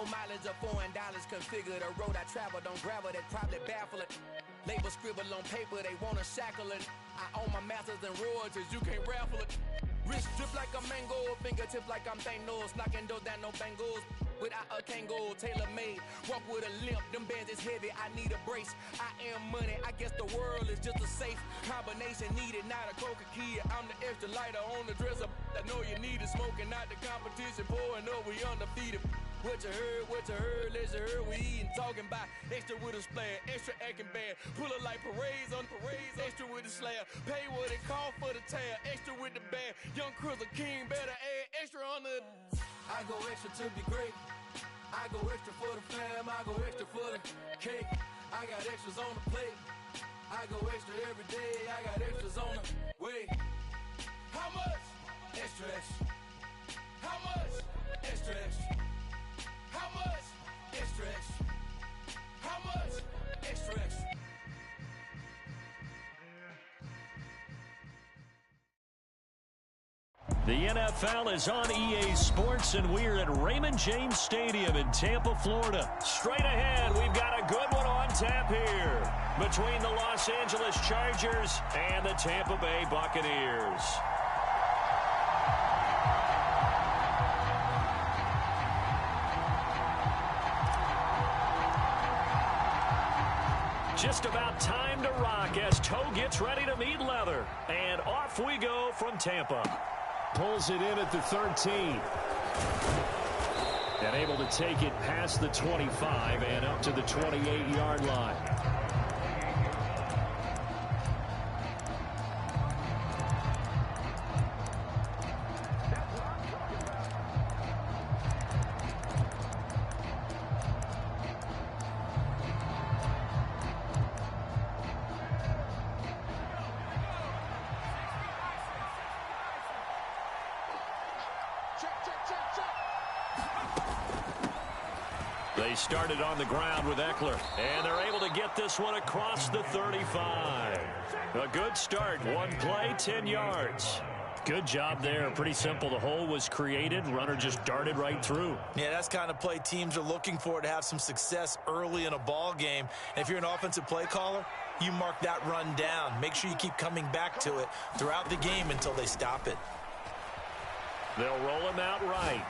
Low mileage of $4 configure the road I travel. Don't gravel, that probably baffle it. Label scribble on paper, they wanna shackle it. I own my masters and royalties, you can't raffle it. Wrist drip like a mango, fingertip like I'm Thanos. Knocking doors down, no bangles. Without a Kango, tailor-made. Walk with a limp, them bands is heavy, I need a brace. I am money, I guess the world is just a safe combination needed, not a coca key. I'm the extra lighter on the dresser. I know you need it, smoking out the competition, pouring up, we undefeated. What you heard, let's heard, we eating, talking about extra with a splash, extra acting bad. Pull it like parades on parades, extra with the slab. Pay what it cost for the tab, extra with the bag. Young Cruz, a king, better add extra on the. I go extra to be great. I go extra for the fam, I go extra for the cake. I got extras on the plate. I go extra every day, I got extras on the way. How much? Extra, extra. How much? Extra, extra. How much? Extra, extra. How much? Extra, extra. The NFL is on EA Sports, and we're at Raymond James Stadium in Tampa, Florida. Straight ahead, we've got a good one on tap here between the Los Angeles Chargers and the Tampa Bay Buccaneers. Just about time to rock as toe gets ready to meet leather. And off we go from Tampa. Pulls it in at the 13. And able to take it past the 25 and up to the 28-yard line. They started on the ground with Eckler, and they're able to get this one across the 35. A good start. One play, 10 yards. Good job there. Pretty simple. The hole was created. Runner just darted right through. Yeah, that's the kind of play teams are looking for to have some success early in a ball game. And if you're an offensive play caller, you mark that run down. Make sure you keep coming back to it throughout the game until they stop it. They'll roll him out right.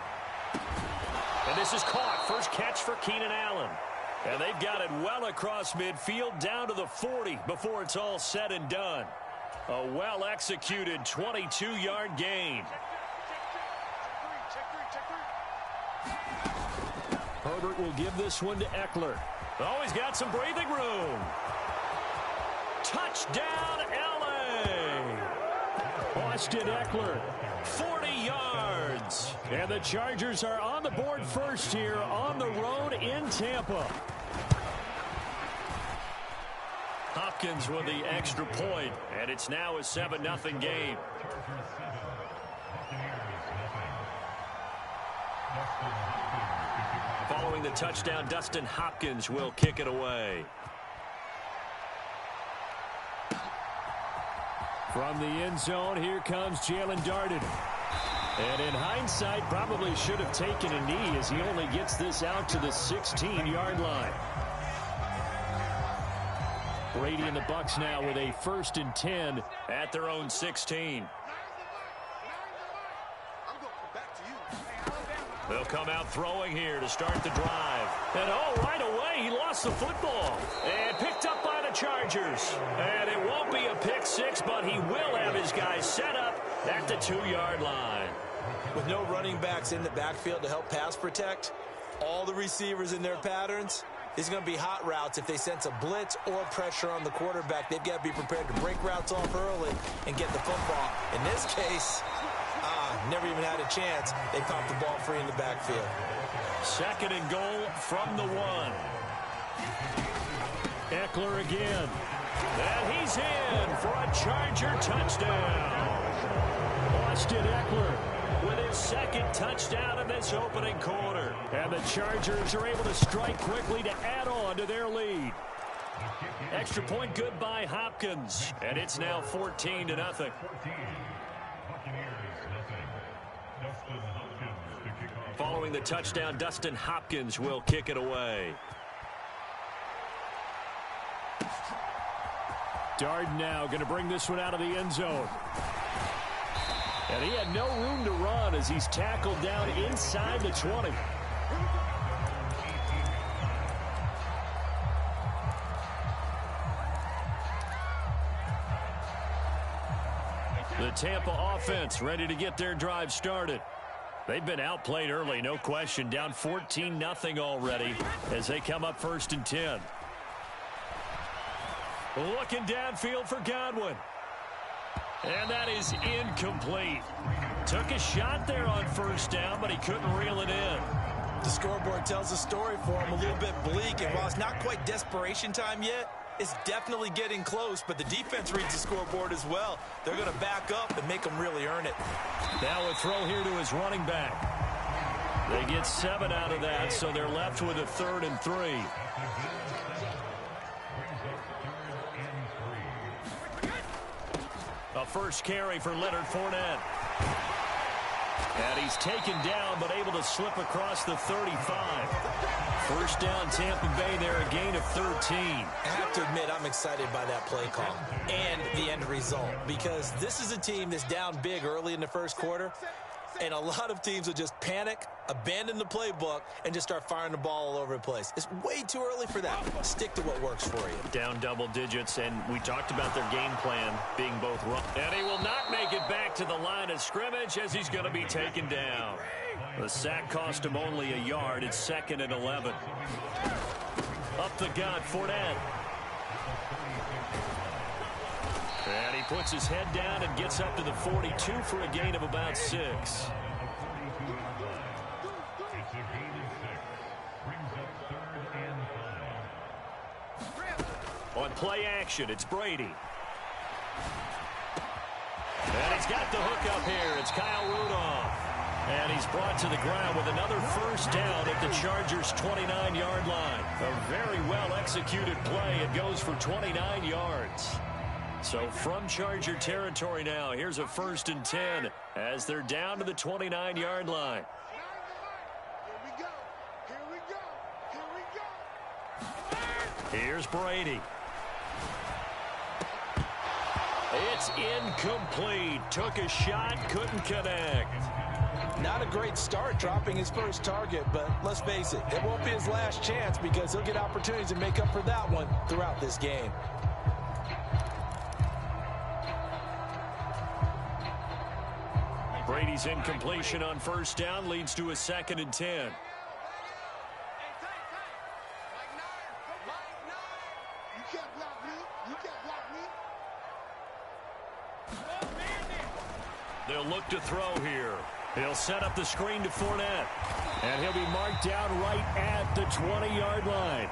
And this is caught. First catch for Keenan Allen. And they've got it well across midfield down to the 40 before it's all said and done. A well-executed 22-yard gain. Herbert will give this one to Eckler. Oh, he's got some breathing room. Touchdown, L.A. Austin Eckler. 40 yards. And the Chargers are on the board first here on the road in Tampa. Hopkins with the extra point, and it's now a 7-0 game. Following the touchdown, Dustin Hopkins will kick it away. From the end zone, here comes Jalen Darden. And in hindsight, probably should have taken a knee as he only gets this out to the 16-yard line. Brady and the Bucs now with a 1st and 10 at their own 16. They'll come out throwing here to start the drive. And oh, right away, he lost the football. And picked up by the Chargers. And it won't be a pick six, but he will have his guys set up at the 2-yard line. With no running backs in the backfield to help pass protect, all the receivers in their patterns, it's going to be hot routes. If they sense a blitz or pressure on the quarterback, they've got to be prepared to break routes off early and get the football. In this case, never even had a chance. They popped the ball free in the backfield. 2nd and goal from the 1. Eckler again. And he's in for a Charger touchdown. Austin Eckler with his 2nd touchdown of this opening quarter. And the Chargers are able to strike quickly to add on to their lead. Extra point good by Hopkins. And it's now 14-0. Following the touchdown, Dustin Hopkins will kick it away. Darden now going to bring this one out of the end zone. And he had no room to run as he's tackled down inside the 20. The Tampa offense ready to get their drive started. They've been outplayed early, no question. Down 14-0 already as they come up 1st and 10. Looking downfield for Godwin. And that is incomplete. Took a shot there on 1st down, but he couldn't reel it in. The scoreboard tells a story for him, a little bit bleak, and while it's not quite desperation time yet, it's definitely getting close, but the defense reads the scoreboard as well. They're going to back up and make them really earn it. Now a throw here to his running back. They get 7 out of that, so they're left with a 3rd and 3. A first carry for Leonard Fournette. And he's taken down, but able to slip across the 35. First down, Tampa Bay there, a gain of 13. I have to admit, I'm excited by that play call and the end result, because this is a team that's down big early in the first quarter, and a lot of teams will just panic, abandon the playbook, and just start firing the ball all over the place. It's way too early for that. Stick to what works for you. Down double digits, and we talked about their game plan being both run. And he will not make it back to the line of scrimmage as he's going to be taken down. The sack cost him only a yard. It's 2nd and 11. Up the gut, Fournette. And he puts his head down and gets up to the 42 for a gain of about 6. On play action, it's Brady. And he's got the hook up here. It's Kyle Rudolph. And he's brought to the ground with another first down at the Chargers' 29-yard line. A very well-executed play. It goes for 29 yards. So from Charger territory now, here's a 1st and 10 as they're down to the 29-yard line. Here's Brady. It's incomplete. Took a shot, couldn't connect. Not a great start dropping his first target, but let's face it, it won't be his last chance because he'll get opportunities to make up for that one throughout this game. Brady's incompletion on 1st down leads to a 2nd and 10. They'll look to throw here. He'll set up the screen to Fournette. And he'll be marked down right at the 20-yard line.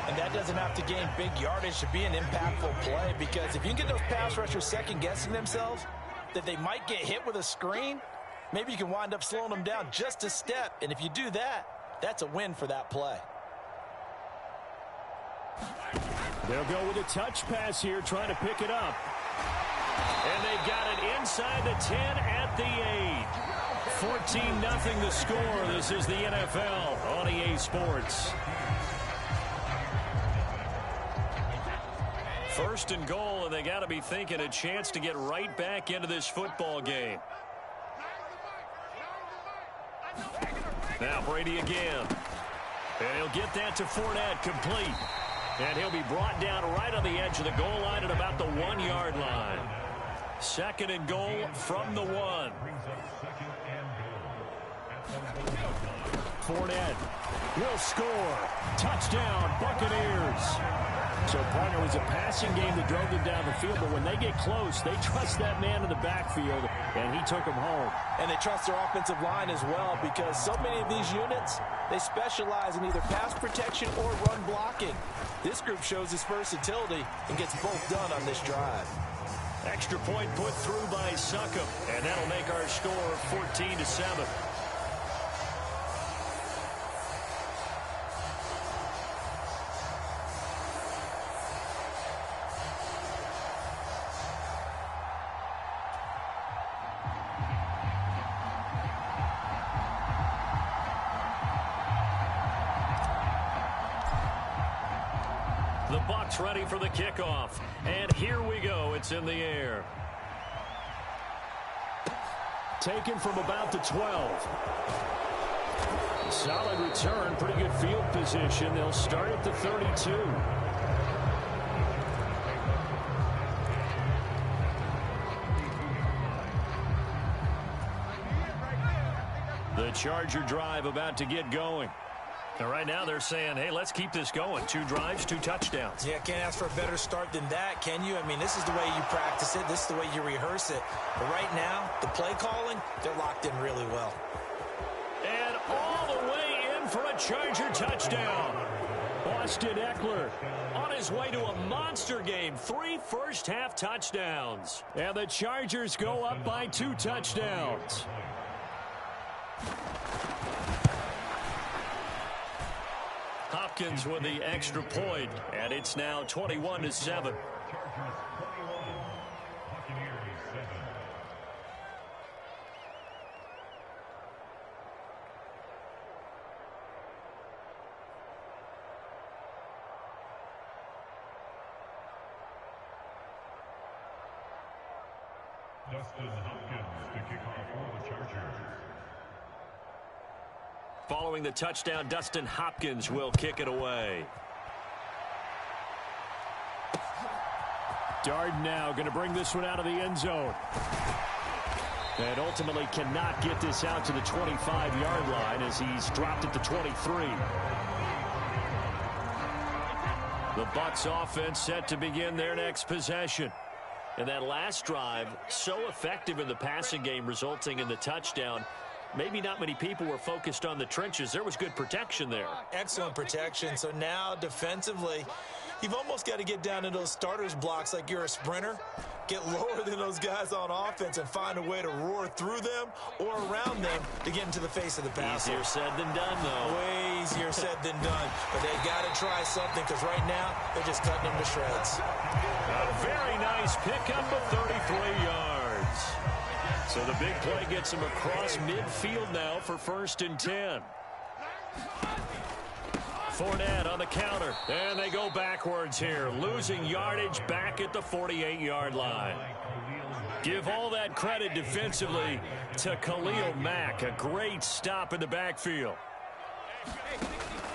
And that doesn't have to gain big yardage to be an impactful play, because if you can get those pass rushers second-guessing themselves that they might get hit with a screen, maybe you can wind up slowing them down just a step. And if you do that, that's a win for that play. They'll go with a touch pass here, trying to pick it up. And they've got it inside the 10 at the 8. 14-0 the score. This is the NFL on EA Sports. 1st and goal, and they got to be thinking a chance to get right back into this football game. Now Brady again. And he'll get that to Fournette, complete. And he'll be brought down right on the edge of the goal line at about the 1-yard line. 2nd and goal from the 1. Fournette will score. Touchdown, Buccaneers. So, partner, it was a passing game that drove them down the field, but when they get close, they trust that man in the backfield, and he took them home. And they trust their offensive line as well, because so many of these units, they specialize in either pass protection or run blocking. This group shows its versatility and gets both done on this drive. Extra point put through by Succop, and that'll make our score 14-7. The Bucs ready for the kickoff. And here we go. It's in the air. Taken from about the 12. Solid return. Pretty good field position. They'll start at the 32. The Charger drive about to get going. And right now they're saying, hey, let's keep this going. 2 drives, 2 touchdowns. Yeah, can't ask for a better start than that, can you? I mean, this is the way you practice it. This is the way you rehearse it. But right now, the play calling, they're locked in really well. And all the way in for a Charger touchdown. Austin Eckler On his way to a monster game. 3 first-half touchdowns. and the Chargers go up by 2 touchdowns. Hopkins with the extra point, and it's now 21-7. Dustin Hopkins to kick off for the Chargers. Following the touchdown, Dustin Hopkins will kick it away. Darden now going to bring this one out of the end zone. And ultimately cannot get this out to the 25-yard line as he's dropped at the 23. The Bucs offense set to begin their next possession. And that last drive, so effective in the passing game, resulting in the touchdown. Maybe not many people were focused on the trenches. There was good protection there. Excellent protection. So now defensively, you've almost got to get down to those starters blocks like you're a sprinter. Get lower than those guys on offense and find a way to roar through them or around them to get into the face of the passer. Easier said than done, though. Way easier said than done. But they've got to try something because right now they're just cutting them to shreds. A very nice pickup of 33 yards. So the big play gets him across midfield now for 1st and 10. Fournette on the counter. And they go backwards here. Losing yardage back at the 48-yard line. Give all that credit defensively to Khalil Mack. A great stop in the backfield.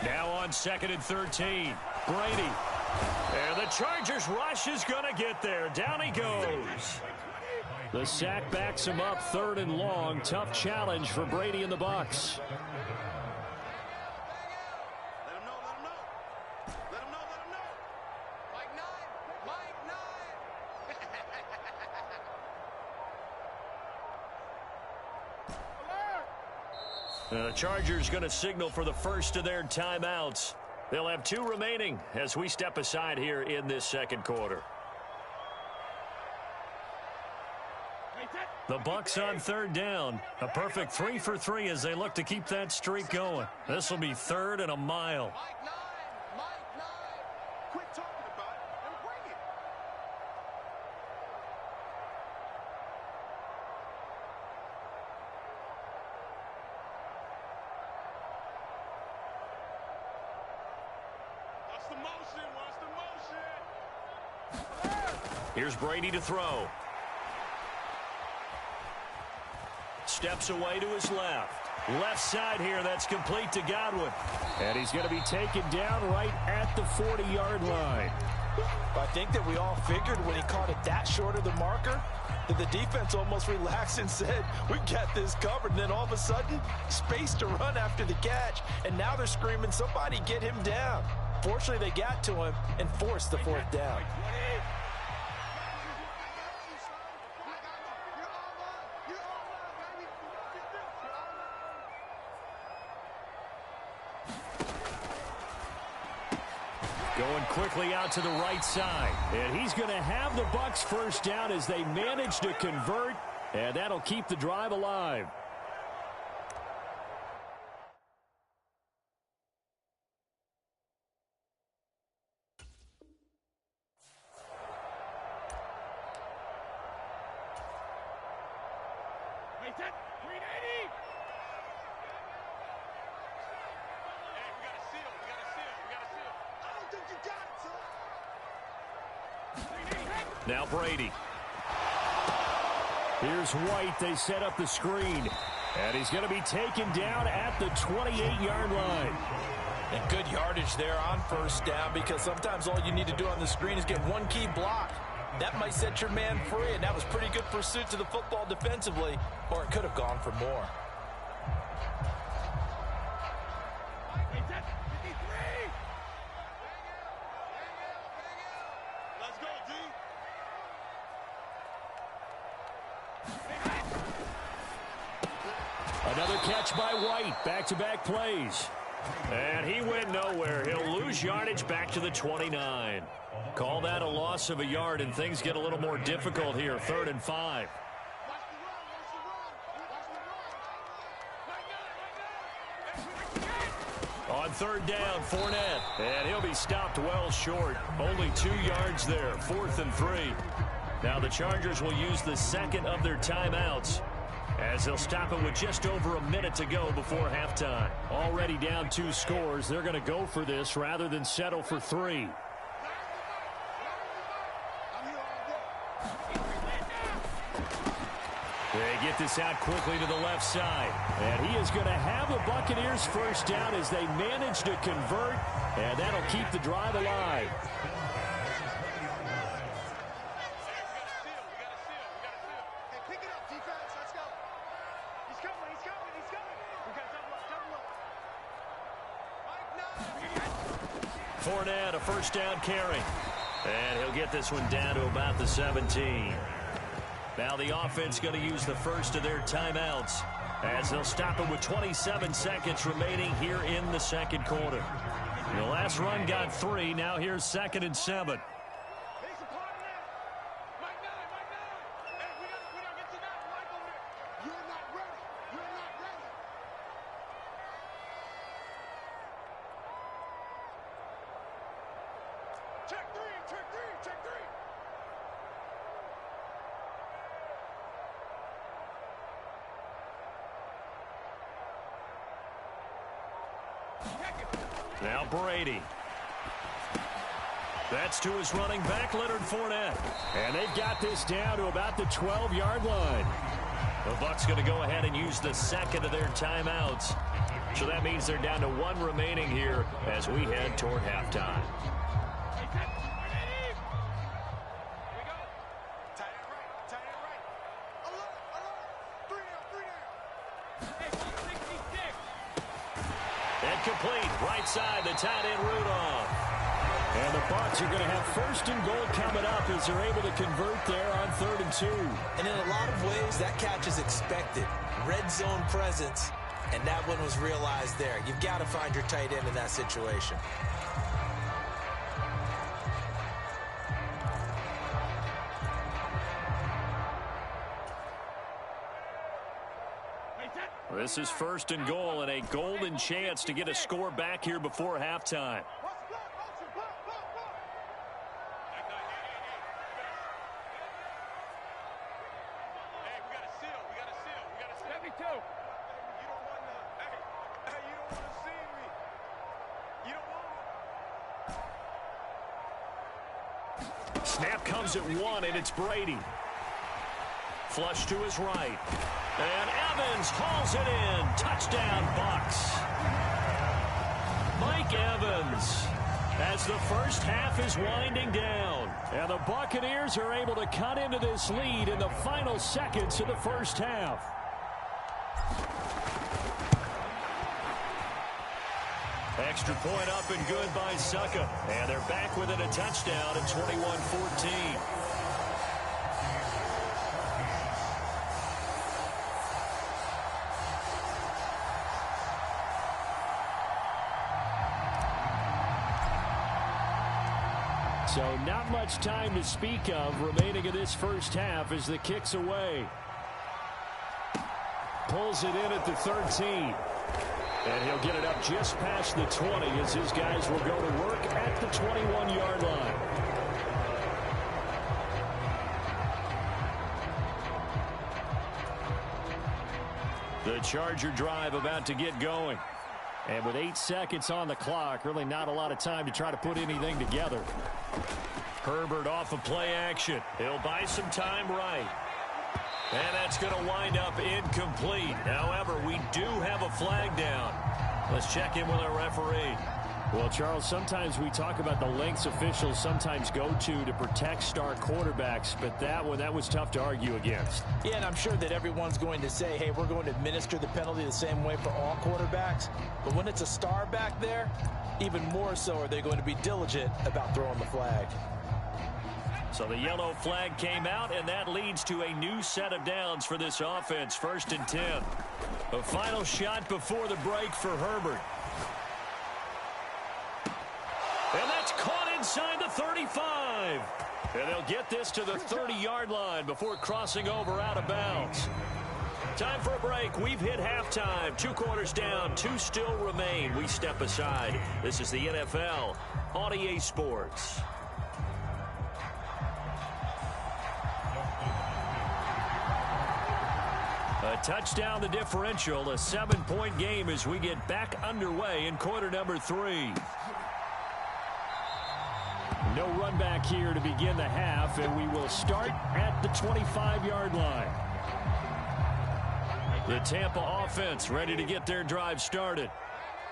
Now on 2nd and 13. Brady. And the Chargers rush is going to get there. Down he goes. The sack backs him up 3rd and long. Tough challenge for Brady and the Bucs. The Chargers going to signal for the first of their timeouts. They'll have 2 remaining as we step aside here in this 2nd quarter. The Bucs on 3rd down. A perfect 3 for 3 as they look to keep that streak going. This will be 3rd and a mile. Quit talking about it and bring it. What's the motion? What's the motion? Here's Brady to throw. Steps away to his left. Left side here, that's complete to Godwin. And he's going to be taken down right at the 40-yard line. I think that we all figured when he caught it that short of the marker that the defense almost relaxed and said, we got this covered. And then all of a sudden, space to run after the catch. And now they're screaming, somebody get him down. Fortunately, they got to him and forced the 4th down. Going quickly out to the right side. And he's going to have the Bucs first down as they manage to convert. And that'll keep the drive alive. Now Brady. Here's White. They set up the screen. And he's going to be taken down at the 28-yard line. And good yardage there on first down, because sometimes all you need to do on the screen is get one key block. That might set your man free, and that was pretty good pursuit to the football defensively, or it could have gone for more. Another catch by White. Back-to-back plays. And he went nowhere. He'll lose yardage back to the 29. Call that a loss of a yard, and things get a little more difficult here. 3rd and 5. On 3rd down, Fournette. And he'll be stopped well short. Only 2 yards there. 4th and 3. Now the Chargers will use the second of their timeouts, as they'll stop it with just over a minute to go before halftime. Already down 2 scores. They're going to go for this rather than settle for 3. They get this out quickly to the left side. And he is going to have the Buccaneers first down as they manage to convert, and that'll keep the drive alive. Fournette, a first down carry. And he'll get this one down to about the 17. Now the offense going to use the first of their timeouts, as they'll stop it with 27 seconds remaining here in the second quarter. The last run got 3. Now here's 2nd and 7. Now Brady. That's to his running back, Leonard Fournette. And they've got this down to about the 12-yard line. The Bucs going to go ahead and use the second of their timeouts. So that means they're down to 1 remaining here as we head toward halftime. Complete, right side, the tight end Rudolph. And the Bucs are going to have 1st and goal coming up as they're able to convert there on 3rd and 2. And in a lot of ways, that catch is expected. Red zone presence, and that one was realized there. You've got to find your tight end in that situation. This is 1st and goal, and a golden chance to get a score back here before halftime. Snap comes at 1, and it's Brady. Flush to his right. And Evans hauls it in. Touchdown, Bucs. Mike Evans, as the first half is winding down. And the Buccaneers are able to cut into this lead in the final seconds of the first half. Extra point up and good by Succa. And they're back within a touchdown at 21-14. So not much time to speak of remaining in this first half as the kick's away. Pulls it in at the 13. And he'll get it up just past the 20 as his guys will go to work at the 21-yard line. The Charger drive about to get going. And with 8 seconds on the clock, really not a lot of time to try to put anything together. Herbert off of play action. He'll buy some time right. And that's going to wind up incomplete. However, we do have a flag down. Let's check in with our referee. Well, Charles, sometimes we talk about the lengths officials sometimes go to protect star quarterbacks, but that was tough to argue against. Yeah, and I'm sure that everyone's going to say, hey, we're going to administer the penalty the same way for all quarterbacks. But when it's a star back there, even more so are they going to be diligent about throwing the flag. So the yellow flag came out, and that leads to a new set of downs for this offense. 1st and 10. A final shot before the break for Herbert. And that's caught inside the 35. And they'll get this to the 30-yard line before crossing over out of bounds. Time for a break. We've hit halftime. 2 quarters down. 2 still remain. We step aside. This is the NFL on EA Sports. A touchdown, the differential. A 7-point game as we get back underway in quarter number 3. No run back here to begin the half, and we will start at the 25-yard line. The Tampa offense ready to get their drive started.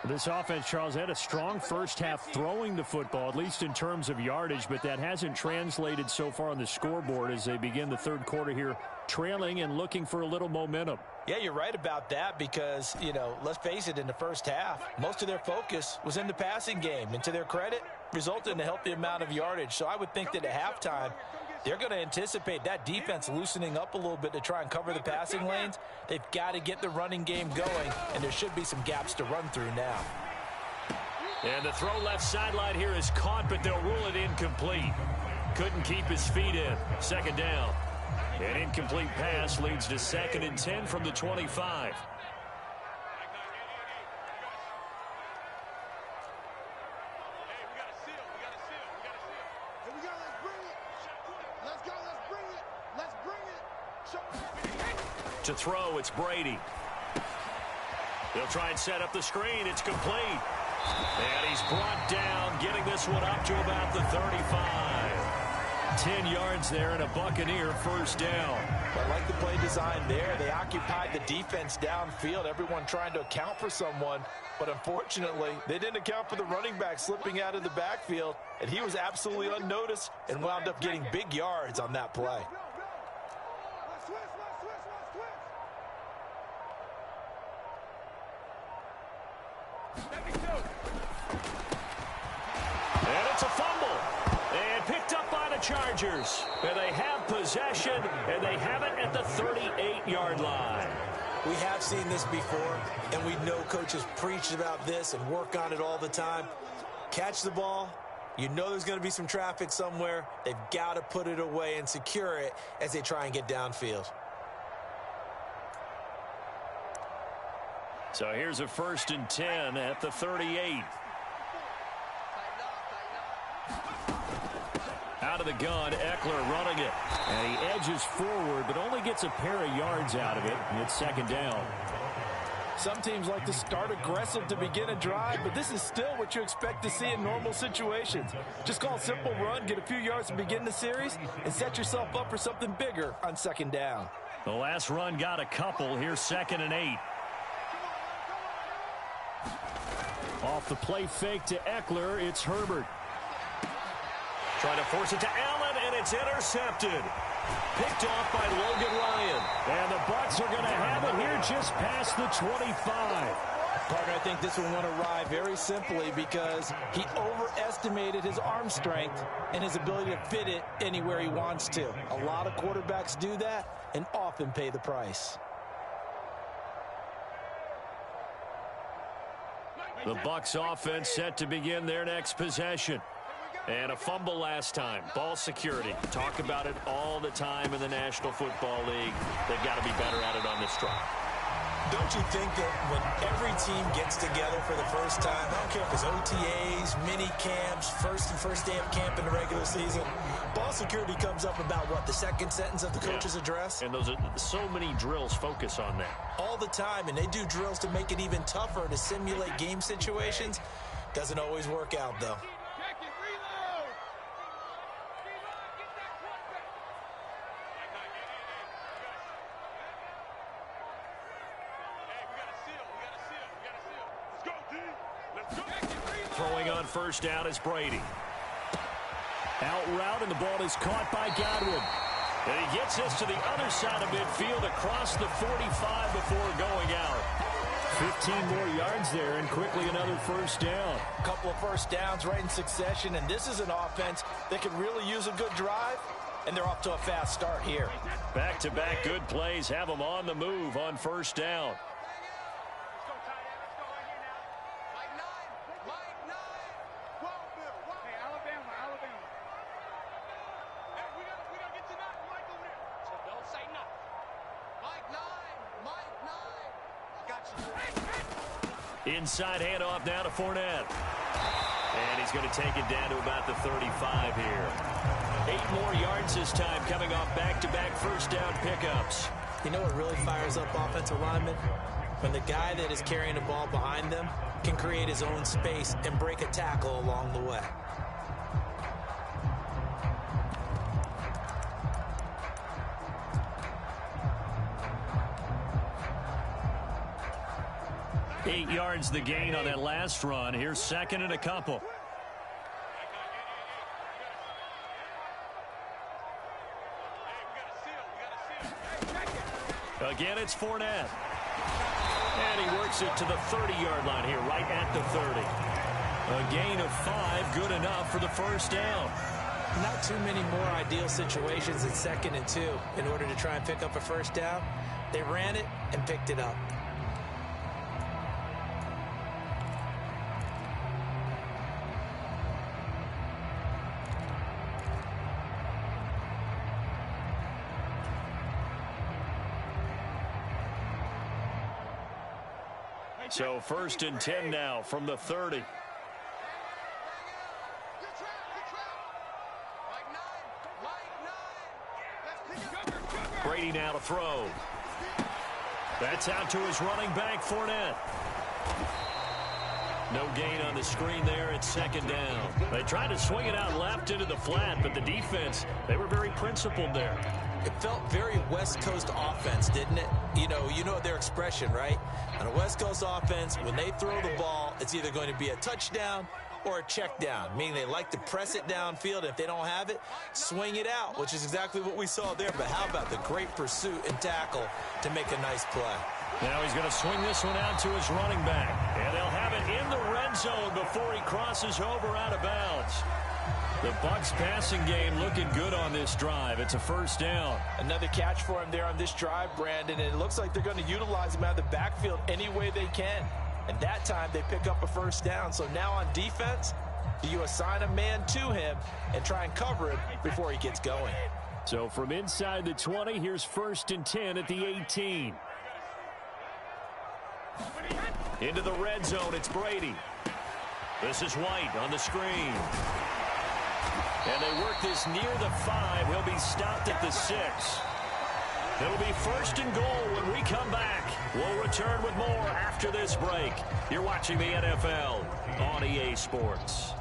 This offense, Charles, had a strong first half throwing the football, at least in terms of yardage, but that hasn't translated so far on the scoreboard as they begin the third quarter here, trailing and looking for a little momentum. Yeah, you're right about that because, let's face it, in the first half, most of their focus was in the passing game. And to their credit, resulted in a healthy amount of yardage. So I would think that at halftime, they're going to anticipate that defense loosening up a little bit to try and cover the passing lanes. They've got to get the running game going, and there should be some gaps to run through now. And the throw left sideline here is caught, but they'll rule it incomplete. Couldn't keep his feet in. 2nd down. An incomplete pass leads to 2nd and 10 from the 25. To throw, it's Brady. They'll try and set up the screen. It's complete. And he's brought down, getting this one up to about the 35. 10 yards there and a Buccaneer 1st down. I like the play design there. They occupied the defense downfield, everyone trying to account for someone. But unfortunately, they didn't account for the running back slipping out of the backfield. And he was absolutely unnoticed and wound up getting big yards on that play. And it's a fumble. And picked up by the Chargers. And they have possession, and they have it at the 38-yard line. We have seen this before, and we know coaches preach about this and work on it all the time. Catch the ball. You know there's going to be some traffic somewhere. They've got to put it away and secure it as they try and get downfield. So here's a 1st and 10 at the 38. Out of the gun, Eckler running it. And he edges forward, but only gets a pair of yards out of it. And it's 2nd down. Some teams like to start aggressive to begin a drive, but this is still what you expect to see in normal situations. Just call a simple run, get a few yards to begin the series, and set yourself up for something bigger on 2nd down. The last run got a couple. Here's 2nd and 8. Off the play fake to Eckler, it's Herbert. Trying to force it to Allen, and it's intercepted. Picked off by Logan Ryan. And the Bucs are going to have it here just past the 25. Partner, I think this one went awry very simply because he overestimated his arm strength and his ability to fit it anywhere he wants to. A lot of quarterbacks do that and often pay the price. The Bucs offense set to begin their next possession. And a fumble last time. Ball security. Talk about it all the time in the National Football League. They've got to be better at it on this drive. Don't you think that when every team gets together for the first time, I don't care if it's OTAs, mini camps, first day of camp in the regular season, ball security comes up about, what, the 2nd sentence of the coach's address? And those are so many drills focus on that. All the time, and they do drills to make it even tougher to simulate game situations. Doesn't always work out, though. Throwing on first down is Brady. Out route, and the ball is caught by Godwin. And he gets this to the other side of midfield across the 45 before going out. 15 more yards there, and quickly another first down. A couple of first downs right in succession, and this is an offense that could really use a good drive, and they're off to a fast start here. Back-to-back good plays have them on the move on first down. Inside handoff now to Fournette. And he's going to take it down to about the 35 here. 8 more yards this time coming off back-to-back first down pickups. You know what really fires up offensive linemen? When the guy that is carrying the ball behind them can create his own space and break a tackle along the way. Eight yards the gain on that last run. Here's second and a couple. Again, it's Fournette. And he works it to the 30-yard line here, right at the 30. A gain of 5, good enough for the first down. Not too many more ideal situations in 2nd and 2 in order to try and pick up a first down. They ran it and picked it up. So first and 10 now from the 30. Brady now to throw. That's out to his running back, Fournette. No gain on the screen there. It's second down. They tried to swing it out left into the flat, but the defense, they were very principled there. It felt very West Coast offense, didn't it? You know their expression, right? On a West Coast offense, when they throw the ball, it's either going to be a touchdown or a check down, meaning they like to press it downfield. And if they don't have it, swing it out, which is exactly what we saw there. But how about the great pursuit and tackle to make a nice play? Now he's going to swing this one out to his running back. And they'll have it in the red zone before he crosses over out of bounds. The Bucs passing game looking good on this drive. It's a first down. Another catch for him there on this drive, Brandon, and it looks like they're going to utilize him out of the backfield any way they can. And that time they pick up a first down. So now on defense, do you assign a man to him and try and cover him before he gets going? So from inside the 20, here's first and 10 at the 18. Into the red zone, it's Brady. This is White on the screen. And they work this near the 5. He'll be stopped at the 6. It'll be first and goal when we come back. We'll return with more after this break. You're watching the NFL on EA Sports.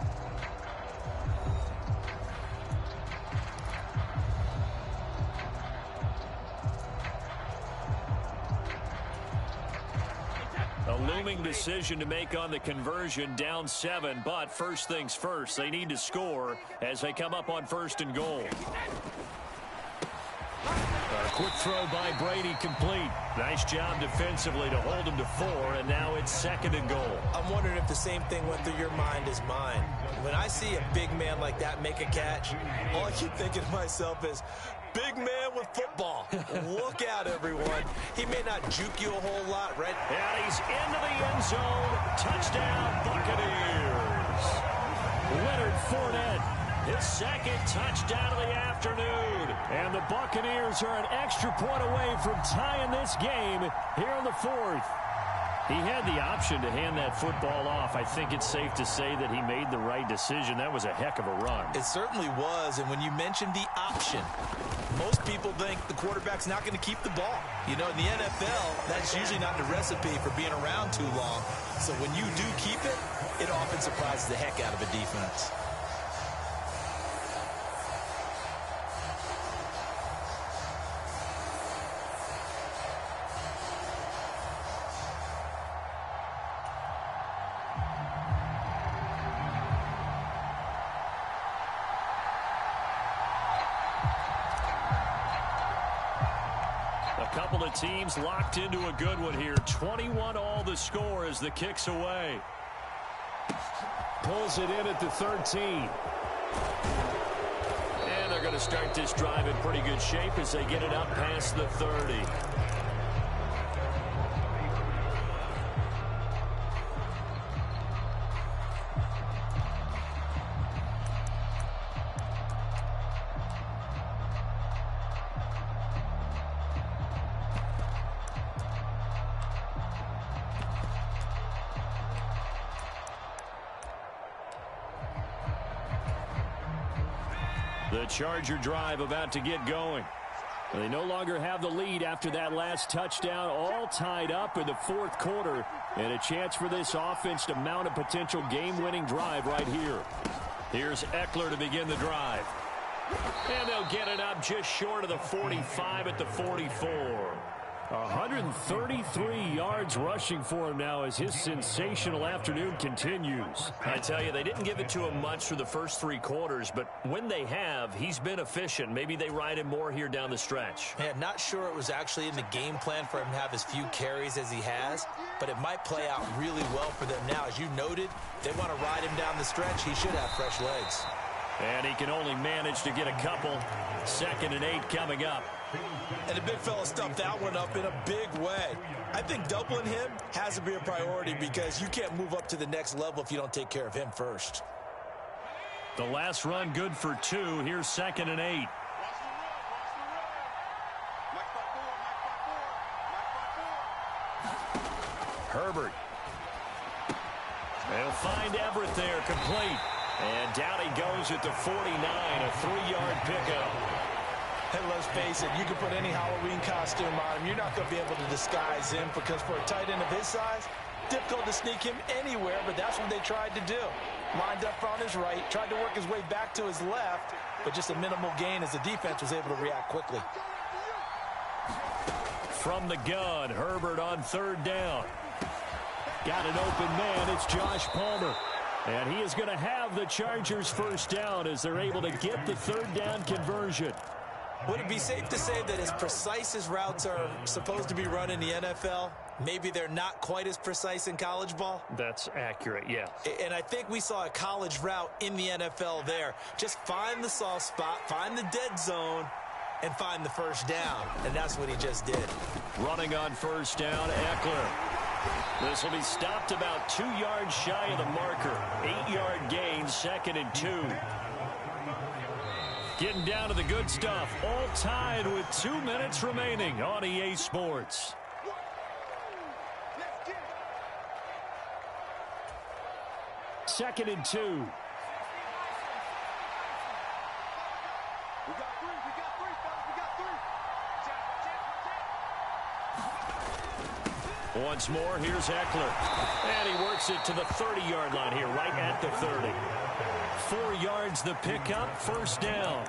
A looming decision to make on the conversion, down 7, but first things first, they need to score as they come up on first and goal. A quick throw by Brady, complete. Nice job defensively to hold him to 4, and now it's second and goal. I'm wondering if the same thing went through your mind as mine. When I see a big man like that make a catch, all I keep thinking to myself is, big man with football. Look out, everyone. He may not juke you a whole lot, right? And he's into the end zone. Touchdown, Buccaneers. Leonard Fournette, his second touchdown of the afternoon. And the Buccaneers are an extra point away from tying this game here in the 4th. He had the option to hand that football off. I think it's safe to say that he made the right decision. That was a heck of a run. It certainly was, and when you mentioned the option, most people think the quarterback's not going to keep the ball. You know, in the NFL, that's usually not the recipe for being around too long. So when you do keep it, it often surprises the heck out of a defense. couple of teams locked into a good one here. 21 all the score as the kick's away. Pulls it in at the 13. And they're going to start this drive in pretty good shape as they get it up past the 30. The Charger drive about to get going. They no longer have the lead after that last touchdown, all tied up in the fourth quarter, and a chance for this offense to mount a potential game-winning drive right here. Here's Eckler to begin the drive. And they'll get it up just short of the 45 at the 44. 133 yards rushing for him now as his sensational afternoon continues. I tell you, they didn't give it to him much for the first three quarters, but when they have, he's been efficient. Maybe they ride him more here down the stretch. Man, not sure it was actually in the game plan for him to have as few carries as he has, but it might play out really well for them now. As you noted, they want to ride him down the stretch. He should have fresh legs. And he can only manage to get a couple. 2nd and 8 coming up. And the big fella stuffed that one up in a big way. I think doubling him has to be a priority because you can't move up to the next level if you don't take care of him first. The last run good for 2. Here's 2nd and 8. Herbert. They'll find Everett there, complete. And down he goes at the 49, a 3-yard pickup. And let's face it, you can put any Halloween costume on him. You're not going to be able to disguise him because for a tight end of his size, difficult to sneak him anywhere, but that's what they tried to do. Lined up on his right, tried to work his way back to his left, but just a minimal gain as the defense was able to react quickly. From the gun, Herbert on 3rd down. Got an open man, it's Josh Palmer. And he is going to have the Chargers first down as they're able to get the 3rd down conversion. Would it be safe to say that as precise as routes are supposed to be run in the NFL, maybe they're not quite as precise in college ball? That's accurate, yeah. And I think we saw a college route in the NFL there. Just find the soft spot, find the dead zone, and find the first down. And that's what he just did. Running on 1st down, Eckler. This will be stopped about 2 yards shy of the marker. 8-yard gain, 2nd and 2. Getting down to the good stuff. All tied with 2 minutes remaining on EA Sports. Second and 2. Once more, here's Eckler. And he works it to the 30-yard line here, right at the 30. 4 yards the pickup, 1st down.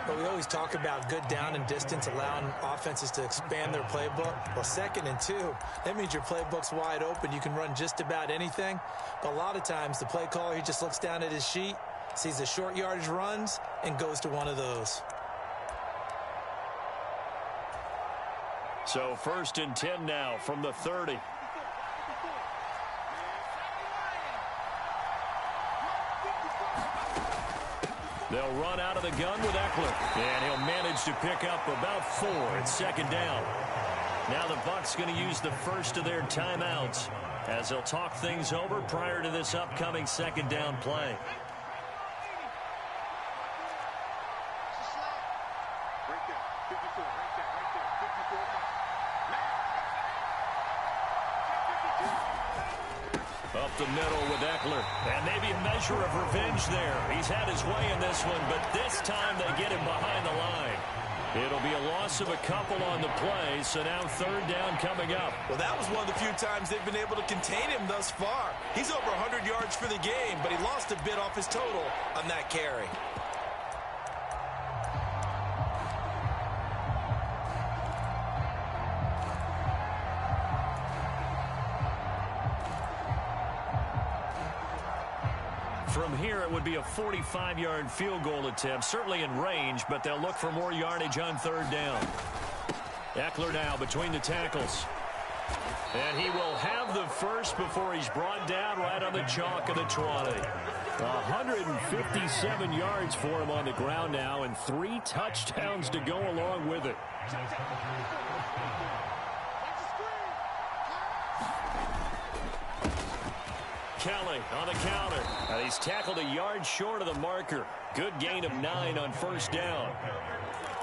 But we always talk about good down and distance, allowing offenses to expand their playbook. Well, 2nd and 2, that means your playbook's wide open. You can run just about anything. But a lot of times, the play caller, he just looks down at his sheet, sees the short yardage runs, and goes to one of those. So 1st and 10 now from the 30. They'll run out of the gun with Eckler. And he'll manage to pick up about 4 at 2nd down. Now the Bucs going to use the first of their timeouts as they'll talk things over prior to this upcoming 2nd down play. Up the middle with Eckler. And maybe a measure of revenge there. He's had his way in this one, but this time they get him behind the line. It'll be a loss of a couple on the play, so now 3rd down coming up. Well, that was one of the few times they've been able to contain him thus far. He's over 100 yards for the game, but he lost a bit off his total on that carry. From here, it would be a 45-yard field goal attempt, certainly in range, but they'll look for more yardage on 3rd down. Eckler now between the tackles. And he will have the first before he's brought down right on the chalk of the 20. 157 yards for him on the ground now, and 3 touchdowns to go along with it. Kelly on the counter. And he's tackled a yard short of the marker. Good gain of 9 on first down.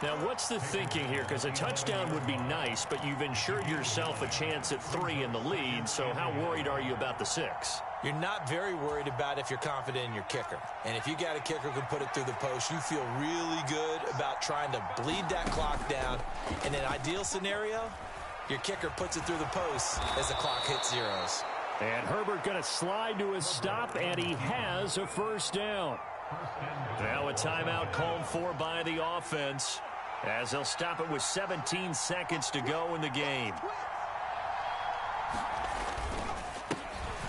Now, what's the thinking here? Because a touchdown would be nice, but you've ensured yourself a chance at 3 in the lead, so how worried are you about the 6? You're not very worried about if you're confident in your kicker. And if you got a kicker who can put it through the post, you feel really good about trying to bleed that clock down. In an ideal scenario, your kicker puts it through the post as the clock hits zeros. And Herbert going to slide to a stop, and he has a first down. Now a timeout called for by the offense, as they'll stop it with 17 seconds to go in the game.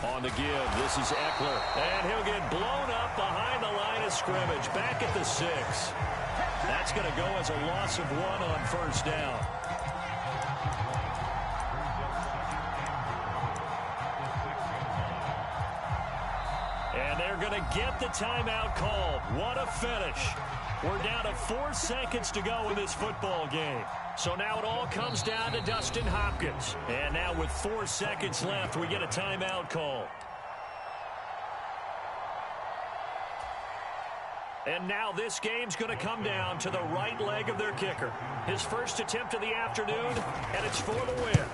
On the give, this is Eckler, and he'll get blown up behind the line of scrimmage, back at the 6. That's going to go as a loss of 1 on first down. And they're going to get the timeout called. What a finish. We're down to 4 seconds to go in this football game. So now it all comes down to Dustin Hopkins. And now with 4 seconds left, we get a timeout call. And now this game's going to come down to the right leg of their kicker. His first attempt of the afternoon, and it's for the win.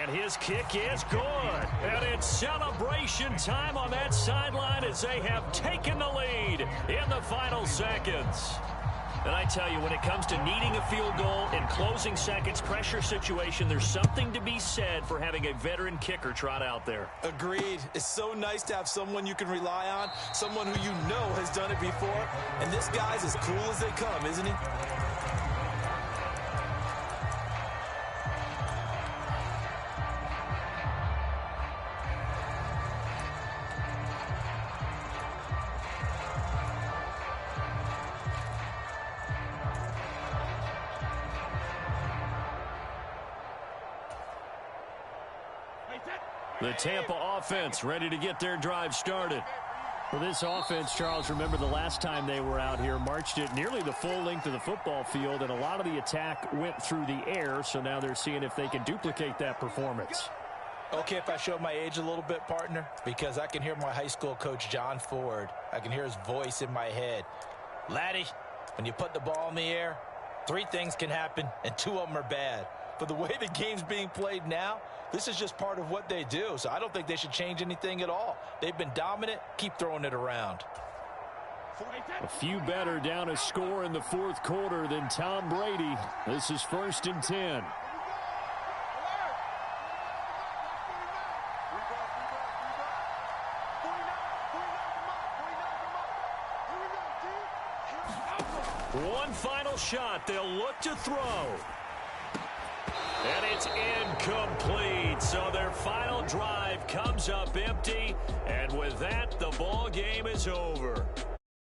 And his kick is good. And it's celebration time on that sideline as they have taken the lead in the final seconds. And I tell you, when it comes to needing a field goal in closing seconds, pressure situation, there's something to be said for having a veteran kicker trot out there. Agreed. It's so nice to have someone you can rely on, someone who you know has done it before. And this guy's as cool as they come, isn't he? The Tampa offense ready to get their drive started. For this offense, Charles, remember the last time they were out here, marched it nearly the full length of the football field, and a lot of the attack went through the air, so now they're seeing if they can duplicate that performance. Okay, if I show my age a little bit, partner, because I can hear my high school coach, John Ford. I can hear his voice in my head. Laddie, when you put the ball in the air, 3 things can happen, and 2 of them are bad. But the way the game's being played now, this is just part of what they do. So I don't think they should change anything at all. They've been dominant. Keep throwing it around. A few better down a score in the 4th quarter than Tom Brady. This is 1st and 10. One final shot. They'll look to throw. And it's incomplete. So their final drive comes up empty. And with that, the ball game is over.